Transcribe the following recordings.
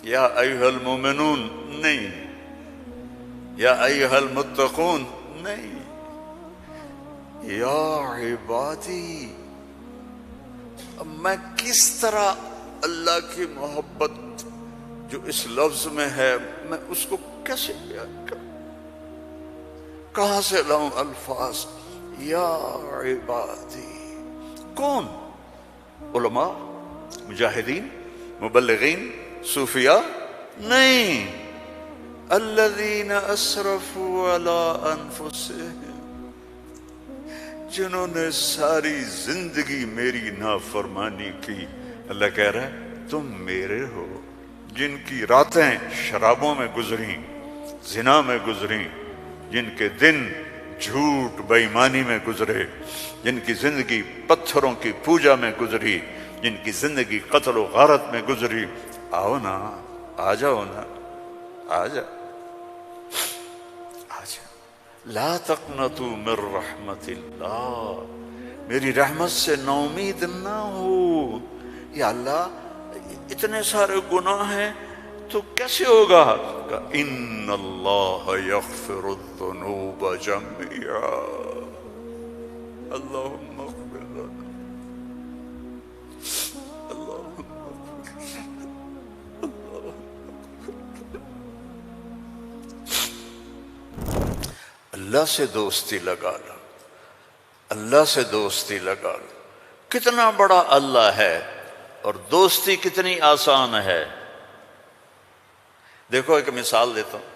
یا ایھا المومنون نہیں، یا ایھا المتقون نہیں، یا عبادی۔ اب میں کس طرح اللہ کی محبت جو اس لفظ میں ہے میں اس کو کیسے بیان کروں، کہاں سے لاؤں الفاظ؟ یا عبادی۔ کون؟ علماء، مجاہدین، مبلغین، صوفیاء؟ نہیں، الذین اسرفوا علی انفسہم، جنہوں نے ساری زندگی میری نافرمانی کی۔ اللہ کہہ رہا ہے تم میرے ہو، جن کی راتیں شرابوں میں گزریں، زنا میں گزریں، جن کے دن جھوٹ بے ایمانی میں گزرے، جن کی زندگی پتھروں کی پوجا میں گزری، جن کی زندگی قتل و غارت میں گزری۔ آؤ نا، آ جاؤ نا، آ جاؤ، آ جاؤ۔ لا تقنطوا من رحمت اللہ، میری رحمت سے نا امید نہ ہو۔ یا اللہ اتنے سارے گناہ ہیں تو کیسے ہوگا؟ ان اللہ یغفر الذنوب جميعا، اللہم اغفر لنا، اللہم اللہ سے دوستی لگا لو، اللہ سے دوستی لگا لو۔ کتنا بڑا اللہ ہے اور دوستی کتنی آسان ہے۔ دیکھو ایک مثال دیتا ہوں،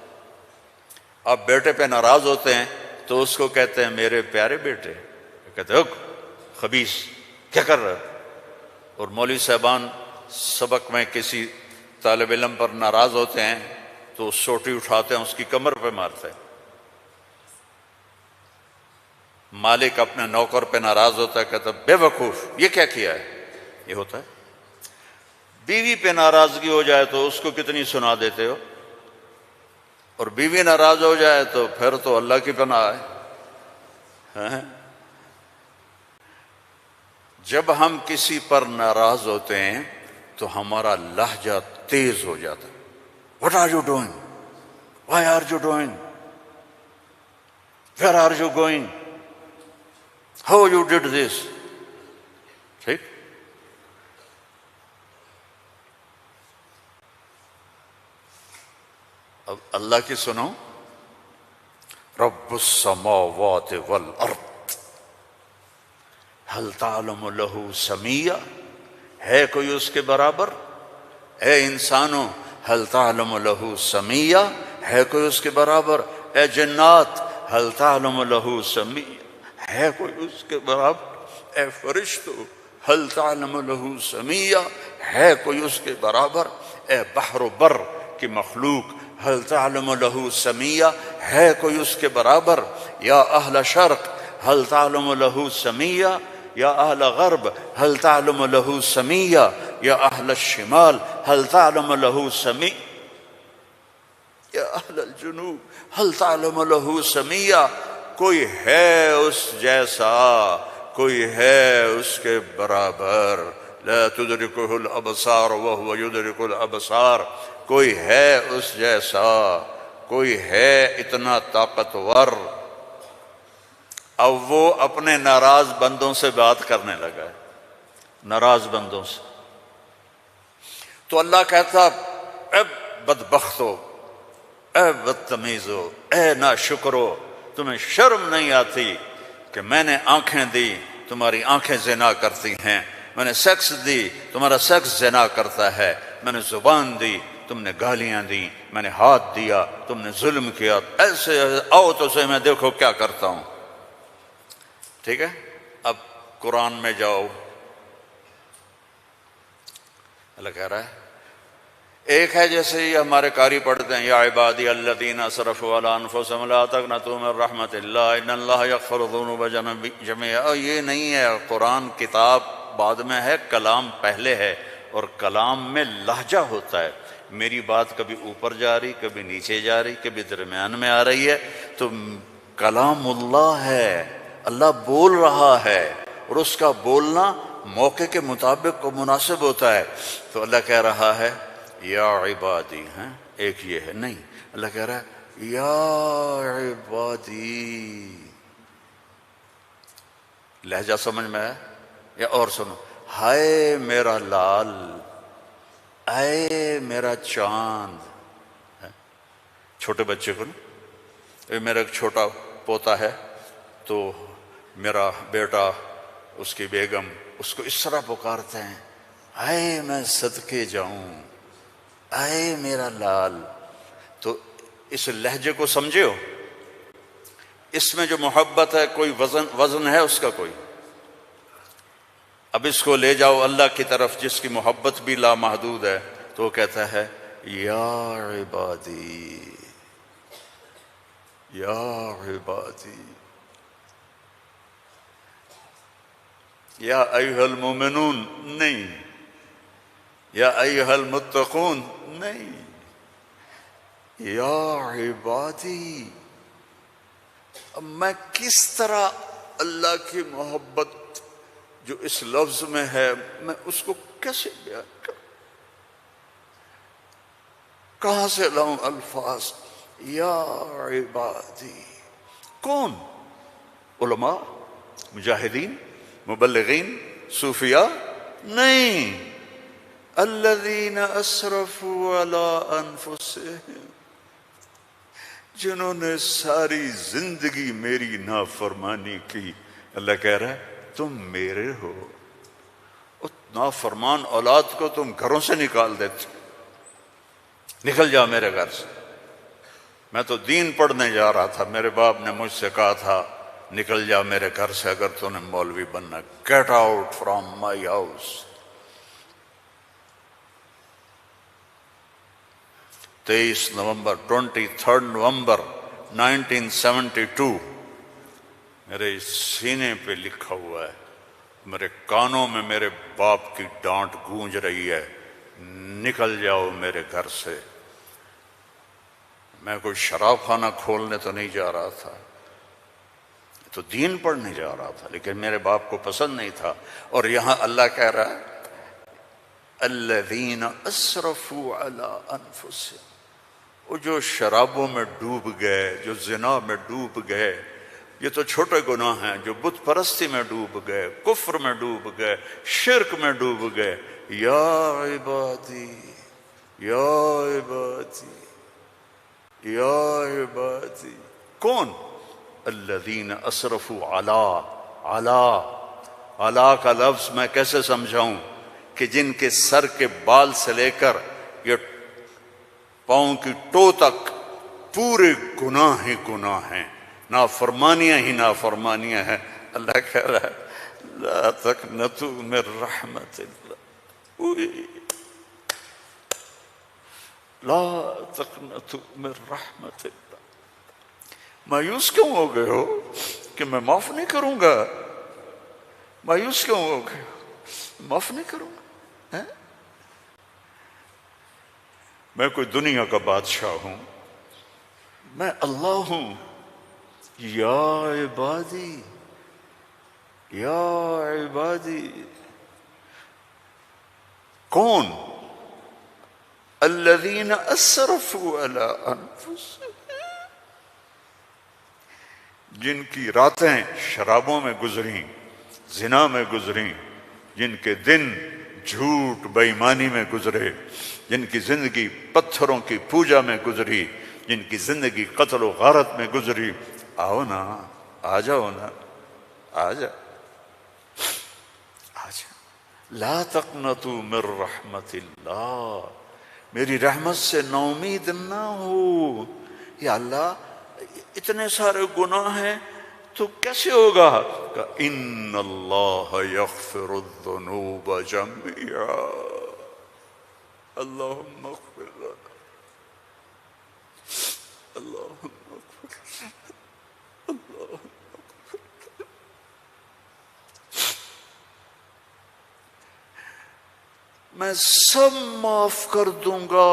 آپ بیٹے پہ ناراض ہوتے ہیں تو اس کو کہتے ہیں میرے پیارے بیٹے، کہتے ہیں خبیث کیا کر رہا ہے؟ اور مولوی صاحبان سبق میں کسی طالب علم پر ناراض ہوتے ہیں تو سوٹی اٹھاتے ہیں اس کی کمر پہ مارتے ہیں۔ مالک اپنے نوکر پہ ناراض ہوتا ہے، کہتا ہے بے وقوف یہ کیا کیا ہے؟ یہ ہوتا ہے۔ بیوی پہ ناراضگی ہو جائے تو اس کو کتنی سنا دیتے ہو، اور بیوی ناراض ہو جائے تو پھر تو اللہ کی پناہ ہے۔ جب ہم کسی پر ناراض ہوتے ہیں تو ہمارا لہجہ تیز ہو جاتا ہے۔ What are you doing? Why are you doing? Where are you going? How you did this? ٹھیک؟ اب اللہ کی سنو، رب السماوات والارض هل تعلم له سمیہ، ہے کوئی اس کے برابر؟ اے انسانوں هل تعلم له سمیہ، ہے کوئی اس کے برابر؟ اے جنات هل تعلم له سمیہ، ہے کوئی اس کے برابر؟ اے فرشتو هل تعلم له سمیہ، ہے کوئی اس کے برابر؟ اے بحر و بر کی مخلوق هل تعلم له سمیہ، ہے کوئی اس کے برابر؟ یا اہل شرق هل تعلم له سمیہ، یا اہل غرب هل تعلم له سمیہ، یا اہل الشمال هل تعلم له سمیہ، یا اہل الجنوب هل تعلم له سمیہ۔ کوئی ہے اس جیسا، کوئی ہے اس کے برابر؟ لا تدرکہ الابصار وہو یدرک الابصار، کوئی ہے اس جیسا، کوئی ہے اتنا طاقتور۔ اب وہ اپنے ناراض بندوں سے بات کرنے لگا ہے، ناراض بندوں سے۔ تو اللہ کہتا اے بدبختو، اے بدتمیزو، اے ناشکرو، تمہیں شرم نہیں آتی کہ میں نے آنکھیں دی، تمہاری آنکھیں زنا کرتی ہیں، میں نے سیکس دی، تمہارا سیکس زنا کرتا ہے، میں نے زبان دی، تم نے گالیاں دی، میں نے ہاتھ دیا، تم نے ظلم کیا، ایسے آؤ تو صحیح میں دیکھو کیا کرتا ہوں۔ ٹھیک ہے، اب قرآن میں جاؤ، اللہ کہہ رہا ہے ایک ہے جیسے یہ ہمارے قاری پڑھتے ہیں یا عبادی الذین اسرفوا علی انفسہم لا تقنطوا من رحمت اللہ ان اللہ یغفر الذنوب جميعا۔ یہ نہیں ہے، قرآن کتاب بعد میں ہے، کلام پہلے ہے، اور کلام میں لہجہ ہوتا ہے۔ میری بات کبھی اوپر جا رہی، کبھی نیچے جا رہی، کبھی درمیان میں آ رہی ہے، تو کلام اللہ ہے، اللہ بول رہا ہے، اور اس کا بولنا موقع کے مطابق کو مناسب ہوتا ہے۔ تو اللہ کہہ رہا ہے یا عبادی ہیں، ایک یہ ہے نہیں، اللہ کہہ رہا ہے یا عبادی. لہجہ سمجھ میں ہے یا اور سنو، ہائے میرا لال، اے میرا چاند. چھوٹے بچے کو نا، میرا ایک چھوٹا پوتا ہے تو میرا بیٹا، اس کی بیگم اس کو اس طرح پکارتے ہیں، اے میں صدقے جاؤں، اے میرا لال. تو اس لہجے کو سمجھے ہو، اس میں جو محبت ہے کوئی وزن ہے اس کا کوئی. اب اس کو لے جاؤ اللہ کی طرف جس کی محبت بھی لامحدود ہے، تو وہ کہتا ہے یا عبادی، یا عبادی، یا ایھا المومنون نہیں، یا ایھا المتقون نہیں، یا عبادی. اب میں کس طرح اللہ کی محبت جو اس لفظ میں ہے میں اس کو کیسے بیان کروں، کہاں سے لاؤں الفاظ؟ یا عبادی. کون؟ علماء، مجاہدین، مبلغین، صوفیاء؟ نہیں، الذین اسرفوا علی انفسہم، جنہوں نے ساری زندگی میری نافرمانی کی. اللہ کہہ رہا ہے تم میرے ہو. نافرمان اولاد کو تم گھروں سے نکال دیتے، نکل جاؤ میرے گھر سے. میں تو دین پڑھنے جا رہا تھا، میرے باپ نے مجھ سے کہا تھا نکل جا میرے گھر سے اگر تو نے مولوی بننا، get out from my house. 23 نومبر 23 نومبر 1972 میرے سینے پہ لکھا ہوا ہے. میرے کانوں میں میرے باپ کی ڈانٹ گونج رہی ہے، نکل جاؤ میرے گھر سے. میں کوئی شراب خانہ کھولنے تو نہیں جا رہا تھا، تو دین پڑھنے جا رہا تھا، لیکن میرے باپ کو پسند نہیں تھا. اور یہاں اللہ کہہ رہا ہے الذین اسرفوا علی انفسہم، وہ جو شرابوں میں ڈوب گئے، جو زنا میں ڈوب گئے، یہ تو چھوٹے گناہ ہیں، جو بت پرستی میں ڈوب گئے، کفر میں ڈوب گئے، شرک میں ڈوب گئے. یا عبادی، یا عبادی، یا عبادی. کون؟ الذین اسرفوا علی کا لفظ میں کیسے سمجھاؤں کہ جن کے سر کے بال سے لے کر یہ پاؤں کی ٹو تک پورے گناہ ہی گناہ ہیں، نافرمانیاں ہی نافرمانیاں ہیں. اللہ کہہ رہا ہے لا تقنطوا من رحمت اللہ، لا تقنطوا من رحمت اللہ. مایوس کیوں ہو گئے ہو کہ میں معاف نہیں کروں گا؟ مایوس کیوں ہو گئے ہو؟ معاف نہیں کروں گا. میں کوئی دنیا کا بادشاہ ہوں؟ میں اللہ ہوں. یا عبادی، یا عبادی. کون؟ الذین اسرفوا علی انفسہم، جن کی راتیں شرابوں میں گزریں، زنا میں گزریں، جن کے دن جھوٹ بے ایمانی میں گزرے، جن کی زندگی پتھروں کی پوجا میں گزری، جن کی زندگی قتل و غارت میں گزری. آؤ نا، آ جاؤ نا، آ جا، آ جا. لا تقنطوا من رحمت اللہ، میری رحمت سے نا امید نہ ہو. یا اللہ اتنے سارے گناہ ہیں تو کیسے ہوگا؟ کہ ان اللہ یغفر الذنوب جميعا، اللہم اغفر لنا، اللہم اغفر لنا، اللہم. میں سب معاف کر دوں گا،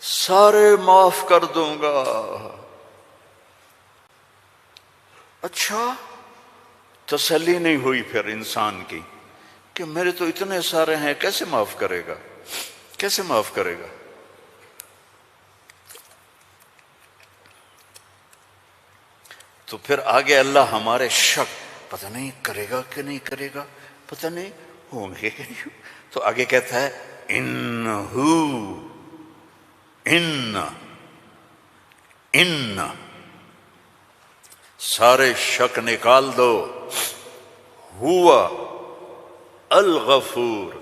سارے معاف کر دوں گا. اچھا، تسلی نہیں ہوئی پھر انسان کی کہ میرے تو اتنے سارے ہیں، کیسے معاف کرے گا؟ کیسے معاف کرے گا؟ تو پھر آگے اللہ ہمارے شک، پتہ نہیں کرے گا کہ نہیں کرے گا، پتہ نہیں ہوں گے کہ نہیں، تو آگے کہتا ہے ان سارے شک نکال دو، ہوا الغفور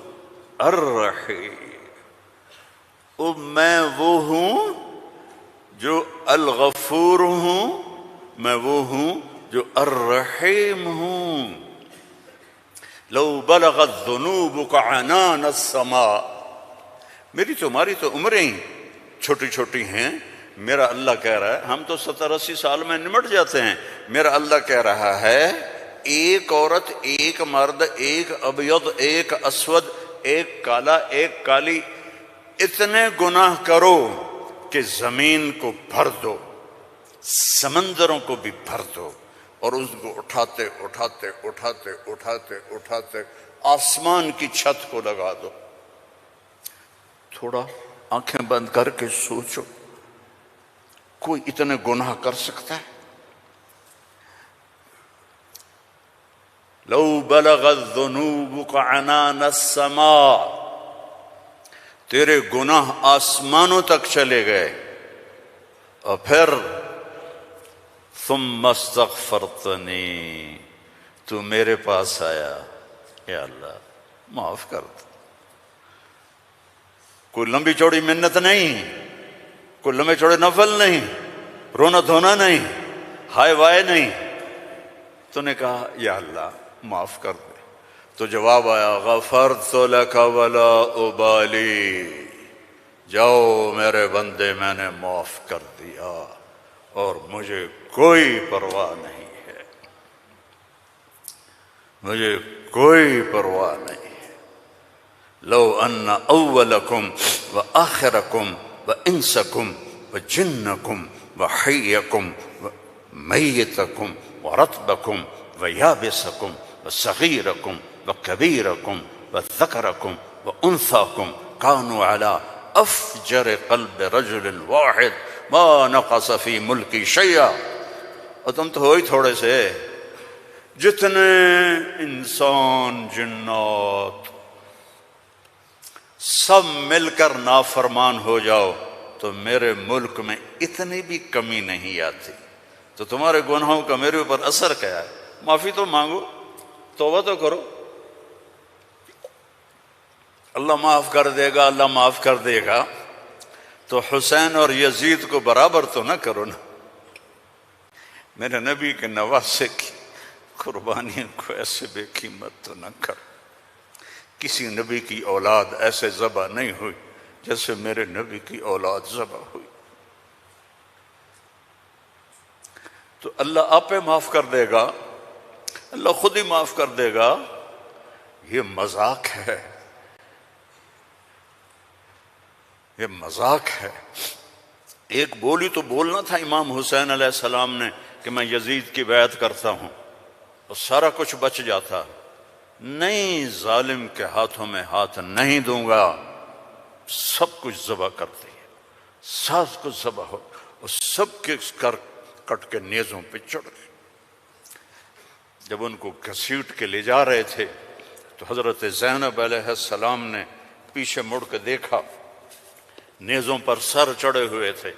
الرحیم، میں وہ ہوں جو الغفور ہوں، میں وہ ہوں جو الرحیم ہوں۔ لو بلغت ذنوبک عنان السماء، میری تمہاری تو عمریں ہی چھوٹی چھوٹی ہیں، میرا اللہ کہہ رہا ہے، ہم تو 70-80 سال میں نمٹ جاتے ہیں، میرا اللہ کہہ رہا ہے ایک عورت، ایک مرد، ایک ابیض، ایک اسود، ایک کالا، ایک کالی، اتنے گناہ کرو کہ زمین کو بھر دو، سمندروں کو بھی بھر دو، اور اس کو اٹھاتے اٹھاتے اٹھاتے اٹھاتے اٹھاتے آسمان کی چھت کو لگا دو۔ تھوڑا آنکھیں بند کر کے سوچو، کوئی اتنے گناہ کر سکتا ہے؟ لو بلغت ذنوبک عنان السماء، تیرے گناہ آسمانوں تک چلے گئے، اور پھر ثم استغفرتنی، تو میرے پاس آیا، یا اللہ معاف کر دو۔ کوئی لمبی چوڑی منت نہیں، کوئی لمبے چوڑے نفل نہیں، رونا دھونا نہیں، ہائے وائے نہیں، تو نے کہا یا اللہ معاف کر دے، تو جواب آیا غفرت لک ولا ابالی، جاؤ میرے بندے میں نے معاف کر دیا اور مجھے کوئی پرواہ نہیں ہے، مجھے کوئی پرواہ نہیں ہے۔ لو ان اولکم وآخرکم وانسکم وجنکم وحیکم ومیتکم ورطبکم ویابسکم وصغیرکم وکبیرکم وذکرکم وانثاکم کانوا علی افجر قلب رجل واحد ما نقص فی ملکی شیئا، اور تم تو ہو ہی تھوڑے سے، جتنے انسان جنات سب مل کر نافرمان ہو جاؤ تو میرے ملک میں اتنی بھی کمی نہیں آتی، تو تمہارے گناہوں کا میرے اوپر اثر کیا ہے؟ معافی تو مانگو، توبہ تو کرو، اللہ معاف کر دے گا، اللہ معاف کر دے گا۔ تو حسین اور یزید کو برابر تو نہ کرو نا، میرے نبی کے نواسے کی قربانیوں کو ایسے بے قیمت تو نہ کرو۔ کسی نبی کی اولاد ایسے ذبح نہیں ہوئی جیسے میرے نبی کی اولاد ذبح ہوئی، تو اللہ آپ پہ معاف کر دے گا، اللہ خود ہی معاف کر دے گا۔ یہ مذاق ہے، یہ مذاق ہے۔ ایک بولی تو بولنا تھا امام حسین علیہ السلام نے کہ میں یزید کی بیعت کرتا ہوں اور سارا کچھ بچ جاتا، نہیں، ظالم کے ہاتھوں میں ہاتھ نہیں دوں گا، سب کچھ ذبح کر دیا، سب کچھ ذبح ہو، اور سب کے کٹ کے نیزوں پہ چڑھ گئے۔ جب ان کو گھسیٹ کے لے جا رہے تھے تو حضرت زینب علیہ السلام نے پیچھے مڑ کے دیکھا، نیزوں پر سر چڑھے ہوئے تھے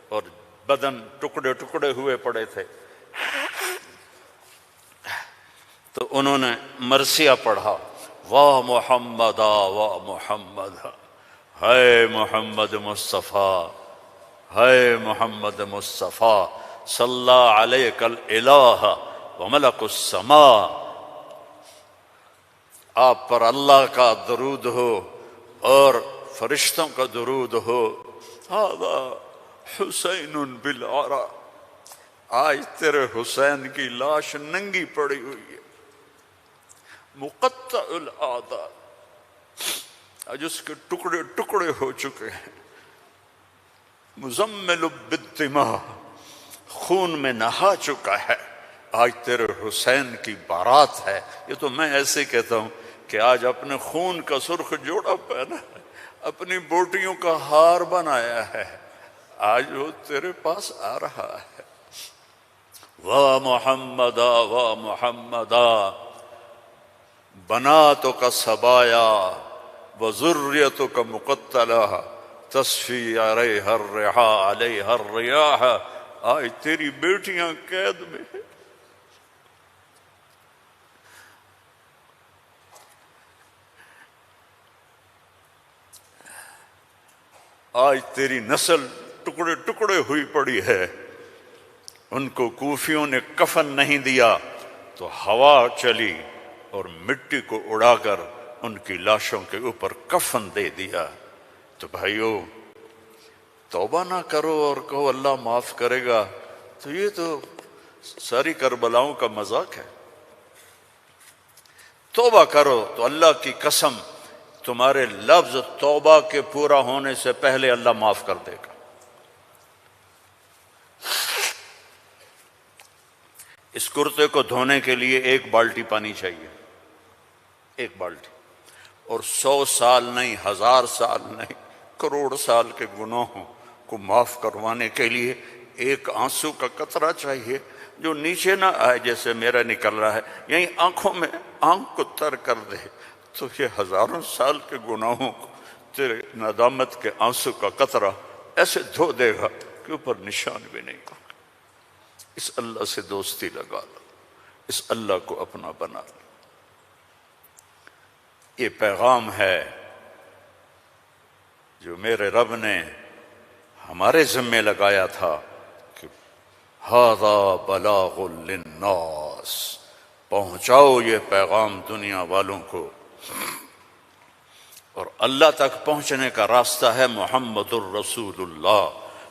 اور بدن ٹکڑے ٹکڑے ہوئے پڑے تھے، تو انہوں نے مرثیہ پڑھا، واہ محمد واہ محمد، ہے محمد مصطفیٰ، ہے محمد مصطفیٰ، صلی علیک الالہ وملک السماء، آپ پر اللہ کا درود ہو اور فرشتوں کا درود ہو، ھذا حسین بالعرا، آج تیرے حسین کی لاش ننگی پڑی ہوئی ہے، مقطع الاعضاء، آج اس کے ٹکڑے ٹکڑے ہو چکے ہیں، مزمل بالدماء، خون میں نہا چکا ہے، آج تیرے حسین کی بارات ہے۔ یہ تو میں ایسے کہتا ہوں کہ آج اپنے خون کا سرخ جوڑا پہنا ہے، اپنی بوٹیوں کا ہار بنایا ہے، آج وہ تیرے پاس آ رہا ہے۔ وا محمدا وا محمدا بناتک سبایا وذریتک مقتلہ تصفی علیہا الرحا علیہا الریاح، آج تیری بیٹیاں قید میں ہیں، آج تیری نسل ٹکڑے ٹکڑے ہوئی پڑی ہے۔ ان کو کوفیوں نے کفن نہیں دیا تو ہوا چلی اور مٹی کو اڑا کر ان کی لاشوں کے اوپر کفن دے دیا۔ تو بھائیو، توبہ نہ کرو اور کہو اللہ معاف کرے گا، تو یہ تو ساری کربلاؤں کا مذاق ہے۔ توبہ کرو تو اللہ کی قسم تمہارے لفظ توبہ کے پورا ہونے سے پہلے اللہ معاف کر دے گا۔ اس کرتے کو دھونے کے لیے 1 بالٹی پانی چاہیے، 1 بالٹی، اور 100 سال نہیں، 1000 سال نہیں، کروڑ سال کے گناہوں کو معاف کروانے کے لیے 1 آنسو کا قطرہ چاہیے جو نیچے نہ آئے جیسے میرا نکل رہا ہے، یہیں آنکھوں میں آنکھ کو تر کر دے، تو یہ ہزاروں سال کے گناہوں کو تیرے ندامت کے آنسو کا قطرہ ایسے دھو دے گا کہ اوپر نشان بھی نہیں ہوگا۔ اس اللہ سے دوستی لگا لو، اس اللہ کو اپنا بنا لو۔ یہ پیغام ہے جو میرے رب نے ہمارے ذمے لگایا تھا کہ ھذا بلاغ للناس، پہنچاؤ یہ پیغام دنیا والوں کو۔ اور اللہ تک پہنچنے کا راستہ ہے محمد الرسول اللہ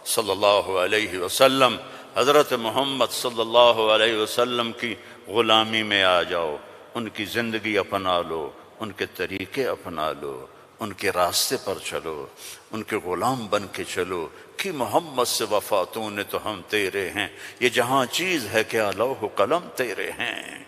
صلی اللہ علیہ وسلم۔ حضرت محمد صلی اللہ علیہ وسلم کی غلامی میں آ جاؤ، ان کی زندگی اپنا لو، ان کے طریقے اپنا لو، ان کے راستے پر چلو، ان کے غلام بن کے چلو کہ محمد سے وفا تو نے تو ہم تیرے ہیں، یہ جہاں چیز ہے کیا لوح قلم تیرے ہیں۔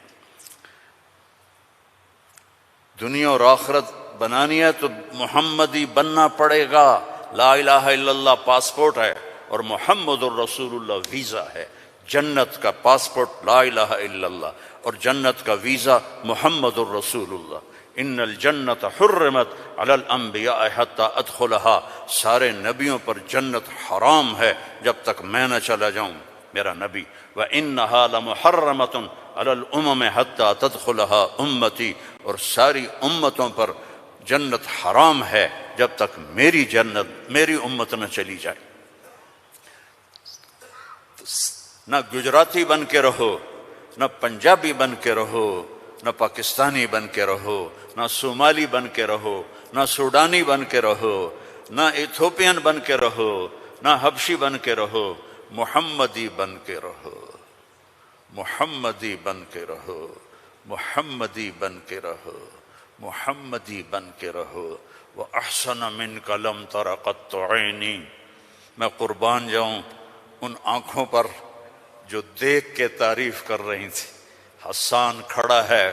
دنیا اور آخرت بنانی ہے تو محمدی بننا پڑے گا۔ لا الہ الا اللہ پاسپورٹ ہے اور محمد الرسول اللہ ویزا ہے۔ جنت کا پاسپورٹ لا الہ الا اللہ اور جنت کا ویزا محمد الرسول اللہ۔ ان الجنت حرمت علی الانبیاء حتی ادخلها، سارے نبیوں پر جنت حرام ہے جب تک میں نہ چلا جاؤں، میرا نبی۔ وَإِنَّهَا لَمُحَرَّمَةٌ عَلَى الْأُمَمِ حَتَّى تَدْخُلَهَا أُمَّتِي، اور ساری امتوں پر جنت حرام ہے جب تک میری جنت، میری امت نہ چلی جائے۔ نہ گجراتی بن کے رہو، نہ پنجابی بن کے رہو، نہ پاکستانی بن کے رہو، نہ صومالی بن کے رہو، نہ سوڈانی بن کے رہو، نہ ایتھوپین بن کے رہو، نہ حبشی بن کے رہو، محمدی بن کے رہو، محمدی بن کے رہو، محمدی بن کے رہو، محمدی بن کے رہو۔ وَأَحْسَنَ مِنْكَ لَمْ تَرَ قَطُّ عَيْنِي، میں قربان جاؤں ان آنکھوں پر جو دیکھ کے تعریف کر رہی تھی۔ حسان کھڑا ہے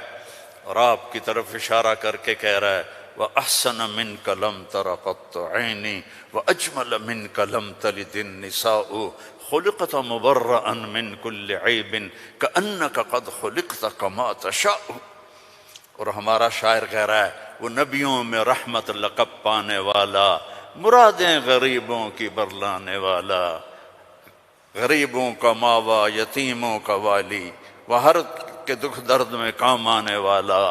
اور آپ کی طرف اشارہ کر کے کہہ رہا ہے وَأَحْسَنَ مِنْكَ لَمْ تَرَ قَطُّ عَيْنِي وَأَجْمَلَ مِنْكَ لَمْ تَلِدِ النِّسَاءُ خُلِقْتَ مُبَرَّأً مِنْ كُلِّ عَيْبٍ كَأَنَّكَ قَدْ خُلِقْتَ كَمَا تَشَاءُ۔ اور ہمارا شاعر کہہ رہا ہے وہ نبیوں میں رحمت لقب پانے والا، مرادیں غریبوں کی برلانے والا، غریبوں کا ماوا، یتیموں کا والی، وہ ہر کے دکھ درد میں کام آنے والا۔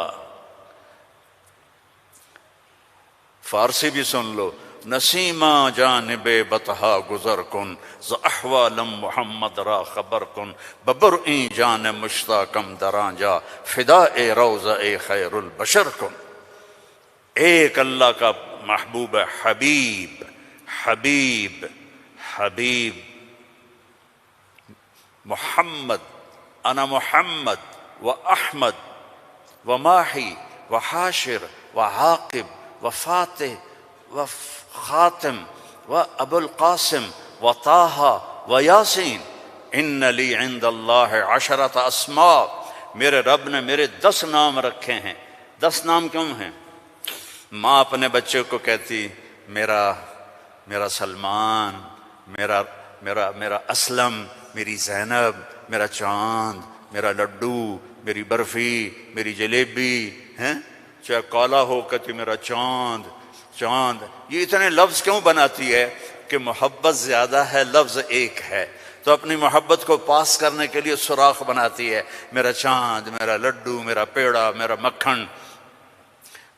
فارسی بھی سن لو، نسیمہ جانب بطحا گزر کن، ز احوالم محمد را خبر کن، ببرئیں جان مشتاقم دراں جا، فدائے روضہ خیر البشر کن۔ ایک اللہ کا محبوب ہے، حبیب حبیب حبیب محمد، انا محمد و احمد و ماہی و حاشر و عاقب و فاتح و خاتم و ابو القاسم و طٰہٰ و یاسین، ان لی عند اللہ عشرۃ اسماء، میرے رب نے میرے 10 نام رکھے ہیں۔ 10 نام کیوں ہیں؟ ماں اپنے بچے کو کہتی میرا سلمان، میرا اسلم، میری زینب، میرا چاند، میرا لڈو، میری برفی، میری جلیبی ہیں، چاہے کالا ہو کہتی میرا چاند چاند. یہ اتنے لفظ کیوں بناتی ہے؟ کہ محبت زیادہ ہے، لفظ ایک ہے، تو اپنی محبت کو پاس کرنے کے لیے سوراخ بناتی ہے. میرا چاند، میرا لڈو، میرا پیڑا، میرا مکھن.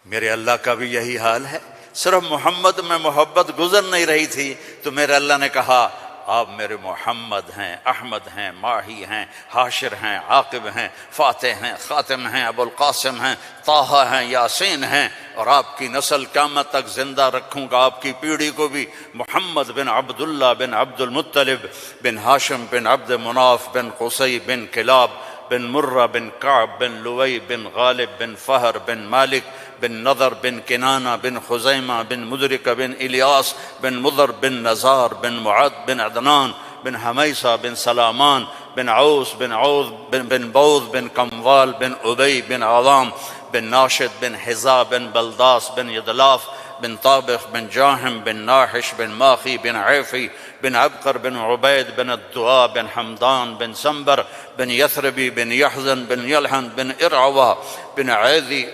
میرے اللہ کا بھی یہی حال ہے. صرف محمد میں محبت گزر نہیں رہی تھی تو میرے اللہ نے کہا آپ میرے محمد ہیں، احمد ہیں، ماہی ہیں، حاشر ہیں، عاقب ہیں، فاتح ہیں، خاتم ہیں، ابو القاسم ہیں، طٰہٰ ہیں، یاسین ہیں، اور آپ کی نسل قیامت تک زندہ رکھوں گا، آپ کی پیڑھی کو بھی. محمد بن عبداللہ بن عبد المطلب بن ہاشم بن عبد مناف بن قصی بن کلاب بن مرہ بن کعب بن لوئی بن غالب بن فہر بن مالک بن نضر بن کنانہ بن خزیمہ بن مدرکہ بن الیاس بن مضر بن نزار بن معد بن عدنان بن حمیصہ بن سلامان بن عوس بن عوذ بن بوذ بن کموال بن ابی بن عظام بن ناشد بن حذا بن بلداس بن یدلاف بن طابخ بن جاہم بن ناحش بن ماخی بن عیفی بن عبقر بن عبید بن الدعاء بن حمدان بن سنبر بن یثربی بن یحزن بن یلحن بن ارعوہ بن عیدی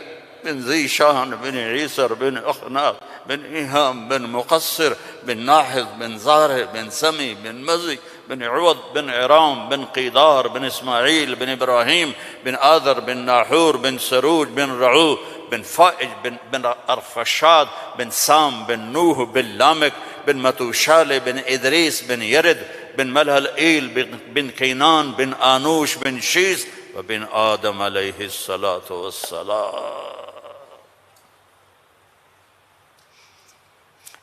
بن ذی شان بن عیسر بن اخناق بن ایہام بن مقصر بن ناحذ بن زارع بن سمی بن مزی بن عوض بن عرام بن قیدار بن اسماعیل بن ابراہیم بن آذر بن ناحور بن سروج بن رعو بن فائج بن ارفشاد بن سام بن نوح بن لامک بن متوشال بن ادریس بن یرد بن ملہلئیل بن کینان بن آنوش بن شیس وبن آدم علیہ الصلاۃ والسلام.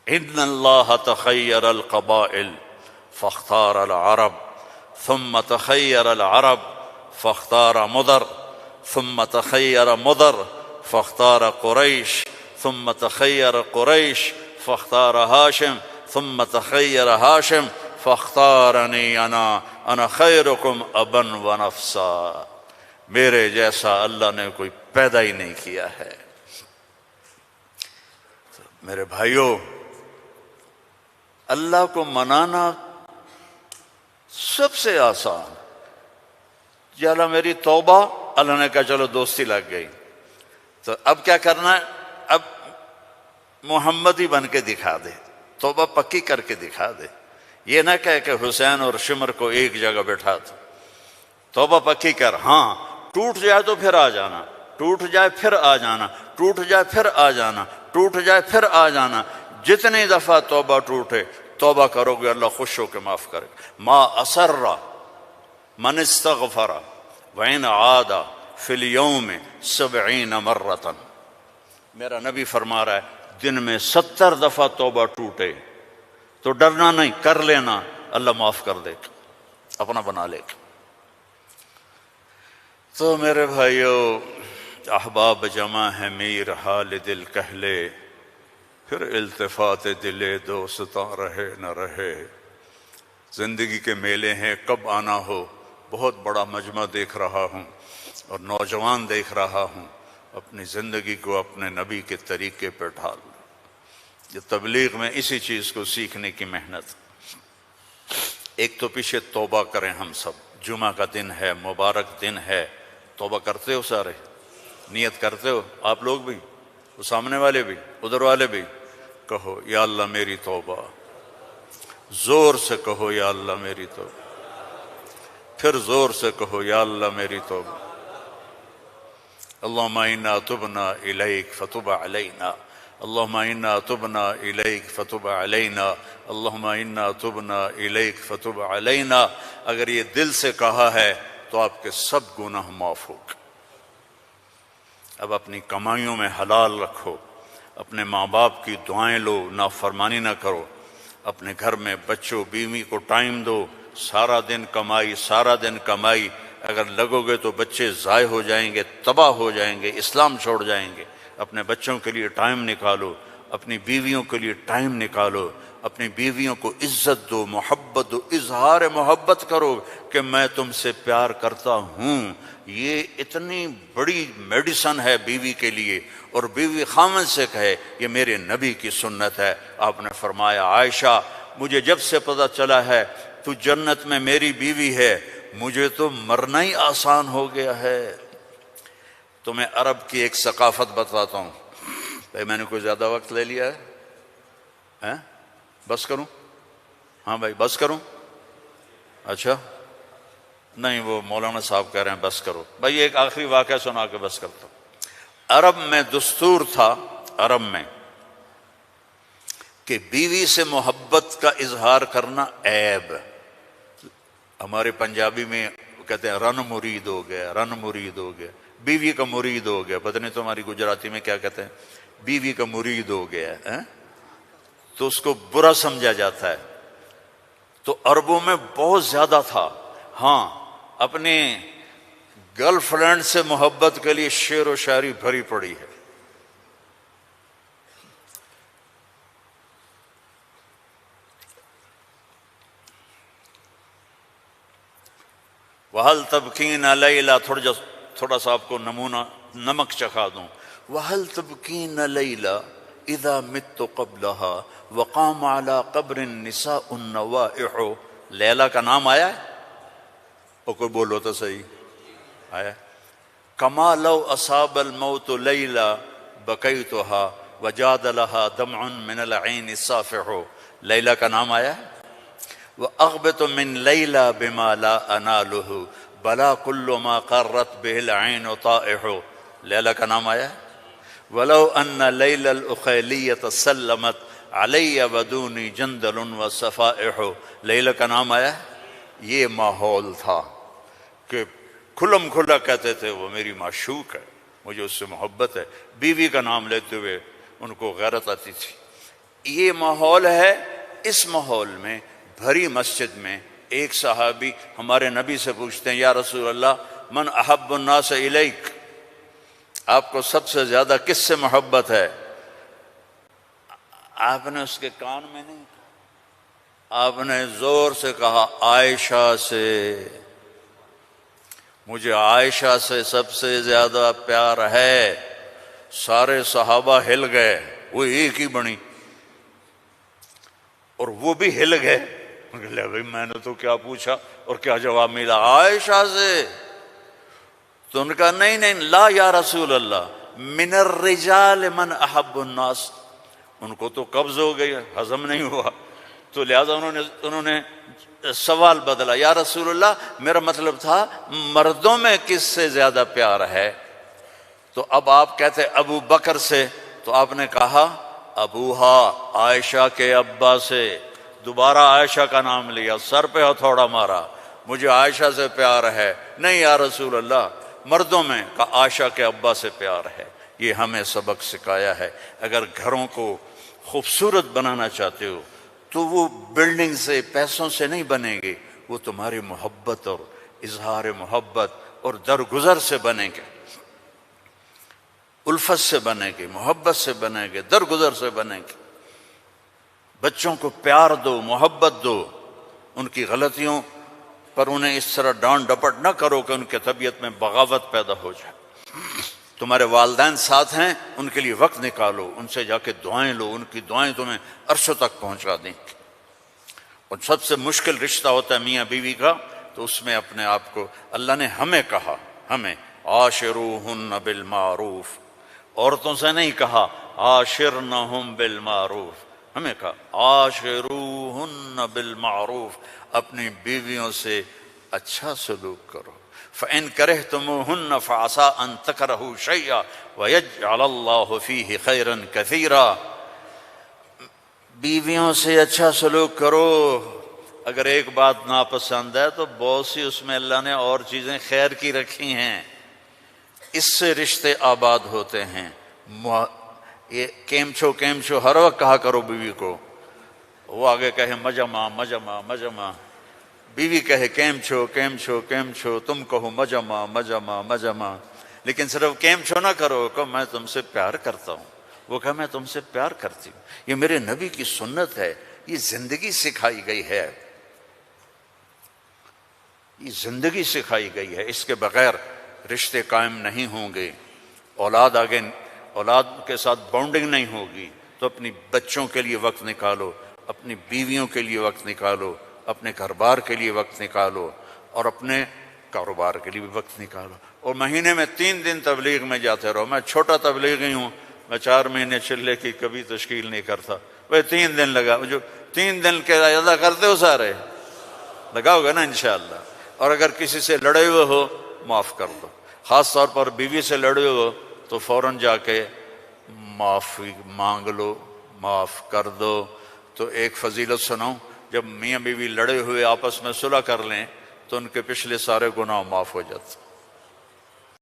ان اللہ تخیر القبائل فاختار العرب ثم تخیر العرب فاختار مضر ثم تخیر مضر فاختار قریش ثم تخیر قریش فاختار ہاشم ثم تخیر ہاشم فاختارنی انا خیرکم ابا و نفسا. میرے جیسا اللہ نے کوئی پیدا ہی نہیں کیا ہے. میرے بھائیوں، اللہ کو منانا سب سے آسان. یا اللہ میری توبہ، اللہ نے کہا چلو دوستی لگ گئی، تو اب کیا کرنا ہے؟ اب محمدی بن کے دکھا دے، توبہ پکی کر کے دکھا دے. یہ نہ کہے کہ حسین اور شمر کو ایک جگہ بٹھا دو. توبہ پکی کر. ہاں ٹوٹ جائے تو پھر آ جانا، ٹوٹ جائے پھر آ جانا، ٹوٹ جائے پھر آ جانا، ٹوٹ جائے پھر آ جانا. جتنی دفعہ توبہ ٹوٹے توبہ کرو گے اللہ خوش ہو کے معاف کرے. ما اسر من استغفر وإن عاد فی اليوم 70 مرۃ. میرا نبی فرما رہا ہے دن میں 70 دفعہ توبہ ٹوٹے تو ڈرنا نہیں، کر لینا، اللہ معاف کر دے گا، اپنا بنا لے گا. تو میرے بھائیو، احباب جمع ہے میر حال دل کہہ لے، پھر التفات دل دوستاں رہے نہ رہے. زندگی کے میلے ہیں، کب آنا ہو. بہت بڑا مجمع دیکھ رہا ہوں اور نوجوان دیکھ رہا ہوں. اپنی زندگی کو اپنے نبی کے طریقے پہ ڈھال. یہ تبلیغ میں اسی چیز کو سیکھنے کی محنت. ایک تو پیچھے توبہ کریں ہم سب. جمعہ کا دن ہے، مبارک دن ہے. توبہ کرتے ہو سارے؟ نیت کرتے ہو آپ لوگ بھی، وہ سامنے والے بھی، ادھر والے بھی؟ کہو یا اللہ میری توبہ. زور سے کہو یا اللہ میری توبہ. پھر زور سے کہو یا اللہ میری توبہ. اللہم انا تبنا الیک فتب علینا، اللہم انا تبنا الیک فتب علینا، اللہم انا تبنا الیک فتب علینا. اگر یہ دل سے کہا ہے تو آپ کے سب گناہ معاف ہو گئے. اب اپنی کمائیوں میں حلال رکھو، اپنے ماں باپ کی دعائیں لو، نافرمانی نہ کرو. اپنے گھر میں بچوں بیوی کو ٹائم دو. سارا دن کمائی، سارا دن کمائی، اگر لگو گے تو بچے ضائع ہو جائیں گے، تباہ ہو جائیں گے، اسلام چھوڑ جائیں گے. اپنے بچوں کے لیے ٹائم نکالو، اپنی بیویوں کے لیے ٹائم نکالو. اپنی بیویوں کو عزت دو، محبت دو، اظہار محبت کرو کہ میں تم سے پیار کرتا ہوں۔ یہ اتنی بڑی میڈیسن ہے بیوی کے لیے، اور بیوی خامن سے کہے یہ میرے نبی کی سنت ہے۔ آپ نے فرمایا عائشہ مجھے جب سے پتہ چلا ہے تو جنت میں میری بیوی ہے، مجھے تو مرنا ہی آسان ہو گیا ہے۔ تمہیں عرب کی ایک ثقافت بتاتا ہوں۔ بھائی میں نے کوئی زیادہ وقت لے لیا ہے؟ بس کروں؟ ہاں بھائی بس کروں؟ اچھا نہیں، وہ مولانا صاحب کہہ رہے ہیں بس کرو۔ بھائی ایک آخری واقعہ سنا کے بس کرتا ہوں۔ عرب میں دستور تھا، عرب میں، کہ بیوی سے محبت کا اظہار کرنا عیب۔ ہمارے پنجابی میں کہتے ہیں رن مرید ہو گیا، رن مرید ہو گیا، بیوی کا مرید ہو گیا۔ پتہ نہیں تمہاری گجراتی میں کیا کہتے ہیں، بیوی کا مرید ہو گیا ہے، تو اس کو برا سمجھا جاتا ہے۔ تو عربوں میں بہت زیادہ تھا۔ ہاں اپنے گرل فرینڈ سے محبت کے لیے شعر و شاعری بھری پڑی ہے۔ وَهَلْ تَبْكِينَ لَيْلَا، تھوڑا سا آپ کو نمونہ نمک چکھا دوں۔ وَهَلْ تَبْكِينَ لَيْلَا اِذَا مِتُّ قَبْلَهَا وَقَامَ عَلَىٰ قَبْرِ النِّسَاءُ النَّوَائِحُ۔ لیلا کا نام آیا ہے؟ اور کوئی بولو تو صحیح آیا۔ كَمَا لَوْ أَصَابَ الْمَوْتُ لَيْلَا بَكَيْتُهَا وَجَادَ لَهَا دَمْعٌ مِّنَ الْعَيْنِ الصَّافِحُ۔ لیلا کا نام آیا ہے؟ وَأَغْبِطُ مِن لَيْلَا بِمَا لَا أَنَالُهُ بَلَا كُلُّ مَا قَرَّتْ بِهِ الْعَيْنُ طَائِحُ۔ لیلا کا نام آیا ہے؟ وَلَوْ أَنَّ لَيْلَ الْأُخَيْلِيَّةَ سَلَّمَتْ عَلَيَّ وَدُونِي جَنْدَلٌ وَصَفَائِحُ۔ لیلا کا نام آیا ہے؟ یہ ماحول تھا کہ کھلم کھلا کہتے تھے وہ میری معشوق ہے، مجھے اس سے محبت ہے، بیوی کا نام لیتے ہوئے ان کو غیرت آتی تھی۔ یہ ماحول ہے۔ اس ماحول میں بھری مسجد میں ایک صحابی ہمارے نبی سے پوچھتے ہیں یا رسول اللہ من احب الناس الیک، آپ کو سب سے زیادہ کس سے محبت ہے؟ آپ نے اس کے کان میں نہیں کہا، آپ نے زور سے کہا عائشہ سے، مجھے عائشہ سے سب سے زیادہ پیار ہے۔ سارے صحابہ ہل گئے، وہ ایک ہی بنی اور وہ بھی ہل گئے۔ لے بھائی میں نے تو کیا پوچھا اور کیا جواب ملا، عائشہ سے۔ تو ان کا نہیں نہیں لا یا رسول اللہ من الرجال من احب الناس۔ ان کو تو قبض ہو گئی، ہضم نہیں ہوا، تو لہذا انہوں نے سوال بدلا، یا رسول اللہ میرا مطلب تھا مردوں میں کس سے زیادہ پیار ہے؟ تو اب آپ کہتے ابو بکر سے، تو آپ نے کہا ابوہا، عائشہ کے ابا سے۔ دوبارہ عائشہ کا نام لیا، سر پہ ہتھوڑا مارا، مجھے عائشہ سے پیار ہے۔ نہیں یا رسول اللہ مردوں میں کا عائشہ کے ابا سے پیار ہے۔ یہ ہمیں سبق سکھایا ہے۔ اگر گھروں کو خوبصورت بنانا چاہتے ہو تو وہ بلڈنگ سے، پیسوں سے نہیں بنیں گے، وہ تمہاری محبت اور اظہار محبت اور درگزر سے بنیں گے، الفت سے بنیں گے، محبت سے بنیں گے، درگزر سے بنیں گے۔ بچوں کو پیار دو، محبت دو، ان کی غلطیوں پر انہیں اس طرح ڈانٹ ڈپٹ نہ کرو کہ ان کے طبیعت میں بغاوت پیدا ہو جائے۔ تمہارے والدین ساتھ ہیں، ان کے لیے وقت نکالو، ان سے جا کے دعائیں لو، ان کی دعائیں تمہیں عرشوں تک پہنچا دیں گی۔ اور سب سے مشکل رشتہ ہوتا ہے میاں بیوی کا، تو اس میں اپنے آپ کو اللہ نے ہمیں کہا، ہمیں عاشروہن بالمعروف، عورتوں سے نہیں کہا عاشرنہم بالمعروف، ہمیں کہا عاشروہن بالمعروف، اپنی بیویوں سے اچھا سلوک کرو۔ فَإِن كَرِهْتُمُوهُنَّ فَعَسَىٰ أَن تَكْرَهُوا شَيْئًا وَيَجْعَلَ اللَّهُ فِيهِ خَيْرًا كَثِيرًا۔ بیویوں سے اچھا سلوک کرو، اگر ایک بات ناپسند ہے تو بہت سی اس میں اللہ نے اور چیزیں خیر کی رکھی ہیں، اس سے رشتے آباد ہوتے ہیں۔ یہ کیم چھو ہر وقت کہا کرو بیوی کو، وہ آگے کہے مجمع مجمع مجمع، بیوی کہے کیم چھو، تم کہو مجمع مجمع مجمع، لیکن صرف کیم چھو نہ کرو، کہ میں تم سے پیار کرتا ہوں، وہ کہے میں تم سے پیار کرتی ہوں۔ یہ میرے نبی کی سنت ہے یہ زندگی سکھائی گئی ہے، یہ زندگی سکھائی گئی ہے، اس کے بغیر رشتے قائم نہیں ہوں گے، اولاد کے ساتھ بانڈنگ نہیں ہوگی۔ تو اپنی بچوں کے لیے وقت نکالو، اپنی بیویوں کے لیے وقت نکالو، اپنے گھر بار کے لیے وقت نکالو، اور اپنے کاروبار کے لیے بھی وقت نکالو۔ اور مہینے میں 3 دن تبلیغ میں جاتے رہو۔ میں چھوٹا تبلیغی ہوں، میں 4 مہینے چلے کی کبھی تشکیل نہیں کرتا، وہ 3 دن لگا، جو 3 دن کے ادا کرتے ہو سارے لگاؤ گے نا انشاءاللہ۔ اور اگر کسی سے لڑے ہوئے ہو معاف کر دو، خاص طور پر بیوی سے لڑے ہو تو فوراً جا کے معافی مانگ لو، معاف کر دو۔ تو ایک فضیلت سنو، جب میاں بیوی لڑے ہوئے آپس میں صلح کر لیں تو ان کے پچھلے سارے گناہ معاف ہو جاتے۔